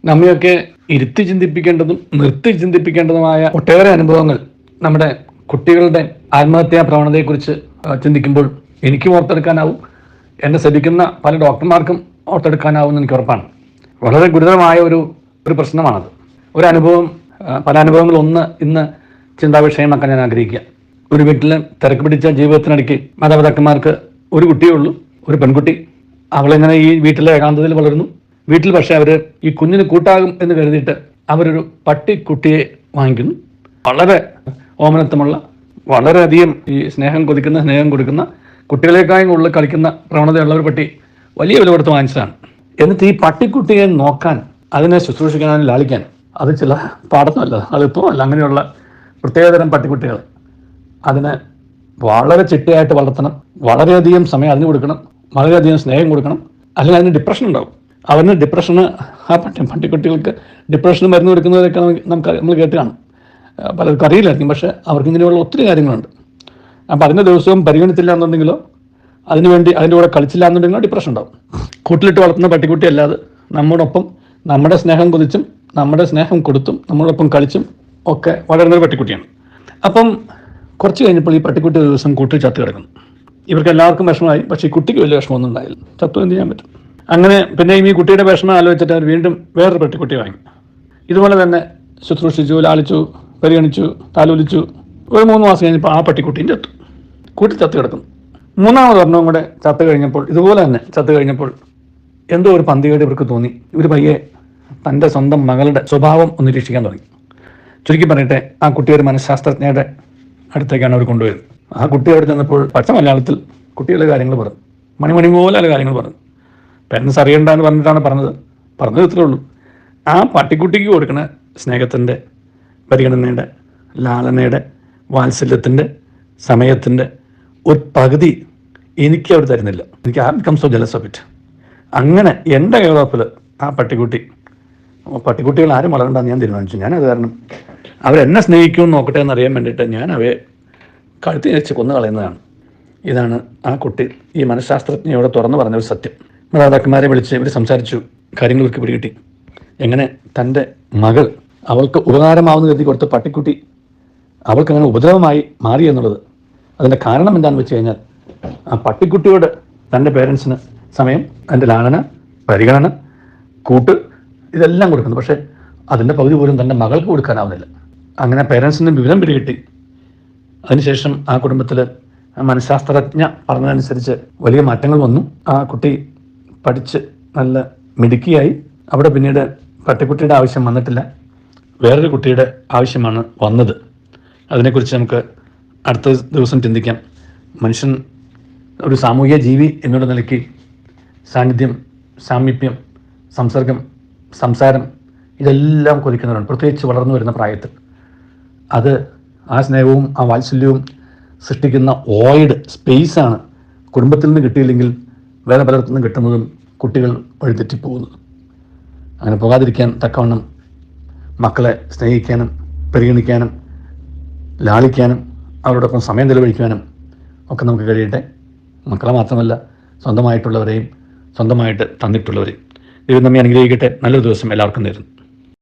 നമ്മയൊക്കെ ഇരുത്തി ചിന്തിപ്പിക്കേണ്ടതും നിർത്തി ചിന്തിപ്പിക്കേണ്ടതുമായ ഒട്ടേറെ അനുഭവങ്ങൾ നമ്മുടെ കുട്ടികളുടെ ആത്മഹത്യാ പ്രവണതയെക്കുറിച്ച് ചിന്തിക്കുമ്പോൾ എനിക്കും ഓർത്തെടുക്കാനാവും, എന്നെ ശ്രദ്ധിക്കുന്ന പല ഡോക്ടർമാർക്കും ഓർത്തെടുക്കാനാവുമെന്ന് എനിക്ക് ഉറപ്പാണ്. വളരെ ഗുരുതരമായ ഒരു പ്രശ്നമാണത്. പല അനുഭവങ്ങൾ ഇന്ന് ചിന്താ വിഷയമാക്കാൻ ഞാൻ ആഗ്രഹിക്കുക. ഒരു വീട്ടിൽ തിരക്ക് പിടിച്ച ജീവിതത്തിനിടയ്ക്ക് മാതാപിതാക്കന്മാർക്ക് ഒരു കുട്ടിയേ ഉള്ളൂ, ഒരു പെൺകുട്ടി. അവളിങ്ങനെ ഈ വീട്ടിലെ ഏകാന്തതയിൽ വളരുന്നു. വീട്ടിൽ പക്ഷേ അവർ ഈ കുഞ്ഞിന് കൂട്ടാകും എന്ന് കരുതിയിട്ട് അവരൊരു പട്ടിക്കുട്ടിയെ വാങ്ങിക്കുന്നു. വളരെ ഓമനത്വമുള്ള, വളരെയധികം ഈ സ്നേഹം കൊടുക്കുന്ന, കുട്ടികളെക്കാളും ഉള്ളിൽ കളിക്കുന്ന പ്രവണതയുള്ള ഒരു പട്ടി വലിയ വില കൊടുത്ത് വാങ്ങിച്ചതാണ്. എന്നിട്ട് ഈ പട്ടിക്കുട്ടിയെ നോക്കാൻ, അതിനെ ശുശ്രൂഷിക്കാൻ, ലാളിക്കാൻ, അത് ചില പാടത്തുമല്ല, അതിപ്പോഴല്ല. അങ്ങനെയുള്ള പ്രത്യേകതരം പട്ടിക്കുട്ടികൾ അതിനെ വളരെ ചിട്ടയായിട്ട് വളർത്തണം, വളരെയധികം സമയം അതിന് കൊടുക്കണം, വളരെയധികം സ്നേഹം കൊടുക്കണം. അല്ലെങ്കിൽ അതിന് ഡിപ്രഷൻ ഉണ്ടാവും. അവന് ഡിപ്രഷന്, ആ പട്ടിക്കുട്ടികൾക്ക് ഡിപ്രഷന് മരുന്ന് കൊടുക്കുന്നവരൊക്കെ നമ്മൾ കേട്ട് കാണും. പലർക്കും അറിയില്ലായിരിക്കും, പക്ഷേ അവർക്ക് ഇങ്ങനെയുള്ള ഒത്തിരി കാര്യങ്ങളുണ്ട്. അപ്പോൾ അതിൻ്റെ ദിവസവും പരിഗണിച്ചില്ല എന്നുണ്ടെങ്കിലോ അതിനുവേണ്ടി അതിൻ്റെ കൂടെ കളിച്ചില്ല എന്നുണ്ടെങ്കിലോ ഡിപ്രഷൻ ഉണ്ടാവും. കൂട്ടിലിട്ട് വളർത്തുന്ന പട്ടിക്കുട്ടി അല്ലാതെ നമ്മോടൊപ്പം നമ്മുടെ സ്നേഹം കൊതിച്ചും നമ്മുടെ സ്നേഹം കൊടുത്തും നമ്മളോടൊപ്പം കളിച്ചും ഒക്കെ വളരുന്നൊരു പട്ടിക്കുട്ടിയാണ്. അപ്പം കുറച്ച് കഴിഞ്ഞപ്പോൾ ഈ പട്ടിക്കുട്ടി ഒരു ദിവസം കൂട്ടിൽ ചത്ത് കിടക്കുന്നു. ഇവർക്ക് എല്ലാവർക്കും വിഷമമായി, പക്ഷേ ഈ കുട്ടിക്ക് വലിയ വിഷമമൊന്നും ഉണ്ടായില്ല. ചത്തു എന്ത് ചെയ്യാൻ പറ്റും? അങ്ങനെ പിന്നെയും ഈ കുട്ടിയുടെ വിഷമം ആലോചിച്ചിട്ട് അവർ വീണ്ടും വേറൊരു പട്ടിക്കുട്ടി വാങ്ങി. ഇതുപോലെ തന്നെ ശുശ്രൂഷിച്ചു, ലാളിച്ചു, പരിഗണിച്ചു, താലോലിച്ചു. ഒരു 3 മാസം കഴിഞ്ഞപ്പോൾ ആ പട്ടിക്കുട്ടിയും ചത്തു, കൂട്ടി ചത്ത് കിടക്കുന്നു. മൂന്നാമത് ഒരെണ്ണവും കൂടെ ഇതുപോലെ തന്നെ ചത്ത് കഴിഞ്ഞപ്പോൾ എന്തോ ഒരു പന്തികേട് ഇവർക്ക് തോന്നി. ഇവർ പയ്യെ തൻ്റെ സ്വന്തം മകളുടെ സ്വഭാവം ഒന്ന് നിരീക്ഷിക്കാൻ തുടങ്ങി. ചുരുക്കി പറയട്ടെ, ആ കുട്ടി ഒരു മനഃശാസ്ത്രജ്ഞയുടെ അടുത്തേക്കാണ് അവർ കൊണ്ടുപോയത്. ആ കുട്ടി അവിടെ ചെന്നപ്പോൾ പച്ച മലയാളത്തിൽ കുട്ടികളുടെ കാര്യങ്ങൾ പറഞ്ഞു, മണി പോലെ കാര്യങ്ങൾ പറഞ്ഞു. പേരൻസ് അറിയണ്ട എന്ന് പറഞ്ഞിട്ടാണ് പറഞ്ഞത് ഇത്രേ ഉള്ളൂ. ആ പട്ടിക്കുട്ടിക്ക് കൊടുക്കുന്ന സ്നേഹത്തിൻ്റെ, പരിഗണനയുടെ, ലാളനയുടെ, വാത്സല്യത്തിൻ്റെ, സമയത്തിൻ്റെ ഒരു പകുതി എനിക്ക് അവർ തരുന്നില്ല. എനിക്ക് have become so jealous of it. അങ്ങനെ എൻ്റെ കേളപ്പിൽ ആ പട്ടിക്കുട്ടികൾ ആരും വളരണ്ടെന്ന് ഞാൻ തീരുമാനിച്ചു. ഞാനത് കാരണം അവരെന്നെ സ്നേഹിക്കുമെന്ന് നോക്കട്ടെ എന്നറിയാൻ വേണ്ടിയിട്ട് ഞാൻ അവയെ കഴുത്തി വെച്ച് കൊന്നു കളയുന്നതാണ്. ഇതാണ് ആ കുട്ടി ഈ മനഃശാസ്ത്രജ്ഞയോട് തുറന്നു പറഞ്ഞ ഒരു സത്യം. മാതാപിതാക്കന്മാരെ വിളിച്ച് ഇവർ സംസാരിച്ചു, കാര്യങ്ങൾക്ക് പിടികിട്ടി. എങ്ങനെ തൻ്റെ മകൾ അവൾക്ക് ഉപകാരമാവുന്ന കരുതി കൊടുത്ത പട്ടിക്കുട്ടി അവൾക്ക് അങ്ങനെ ഉപദ്രവമായി മാറി എന്നുള്ളത്, അതിൻ്റെ കാരണം എന്താണെന്ന് വെച്ച് കഴിഞ്ഞാൽ ആ പട്ടിക്കുട്ടിയോട് തൻ്റെ പേരൻസിന് സമയം, അതിൻ്റെ ലാളന, പരിഗണന, കൂട്ട് ഇതെല്ലാം കൊടുക്കുന്നു. പക്ഷേ അതിൻ്റെ പകുതി പോലും തൻ്റെ മകൾക്ക് കൊടുക്കാനാവുന്നില്ല. അങ്ങനെ പേരൻസിന് വിവരം പിടികിട്ടി. അതിനുശേഷം ആ കുടുംബത്തിൽ മനഃശാസ്ത്രജ്ഞ പറഞ്ഞതനുസരിച്ച് വലിയ മാറ്റങ്ങൾ വന്നു. ആ കുട്ടി പഠിച്ച് നല്ല മിടുക്കിയായി. അവിടെ പിന്നീട് പട്ടിക്കുട്ടിയുടെ ആവശ്യം വന്നിട്ടില്ല, വേറൊരു കുട്ടിയുടെ ആവശ്യമാണ് വന്നത്. അതിനെക്കുറിച്ച് നമുക്ക് അടുത്ത ദിവസം ചിന്തിക്കാം. മനുഷ്യൻ ഒരു സാമൂഹിക ജീവി എന്നുള്ള നിലയ്ക്ക് സാന്നിധ്യം, സാമീപ്യം, സംസർഗം, സംസാരം ഇതെല്ലാം കൊതിക്കുന്നവരാണ്, പ്രത്യേകിച്ച് വളർന്നു വരുന്ന പ്രായത്തിൽ. അത് ആ സ്നേഹവും ആ വാത്സല്യവും സൃഷ്ടിക്കുന്ന വോയിഡ് സ്പേസാണ് കുടുംബത്തിൽ നിന്ന് കിട്ടിയില്ലെങ്കിൽ വേറെ പലയിടത്തു നിന്നും കിട്ടുന്നതും കുട്ടികൾ വഴിതെറ്റിപ്പോകുന്നത്. അങ്ങനെ പോകാതിരിക്കാൻ തക്കവണ്ണം മക്കളെ സ്നേഹിക്കാനും പരിഗണിക്കാനും ലാളിക്കാനും അവരോടൊപ്പം സമയം ചെലവഴിക്കാനും ഒക്കെ നമുക്ക് കഴിയട്ടെ. മക്കളെ മാത്രമല്ല, സ്വന്തമായിട്ടുള്ളവരെയും സ്വന്തമായിട്ട് തന്നിട്ടുള്ളവരെയും. ദൈവം നമ്മെ അനുഗ്രഹിക്കട്ടെ. നല്ലൊരു ദിവസം എല്ലാവർക്കും നേരുന്നു.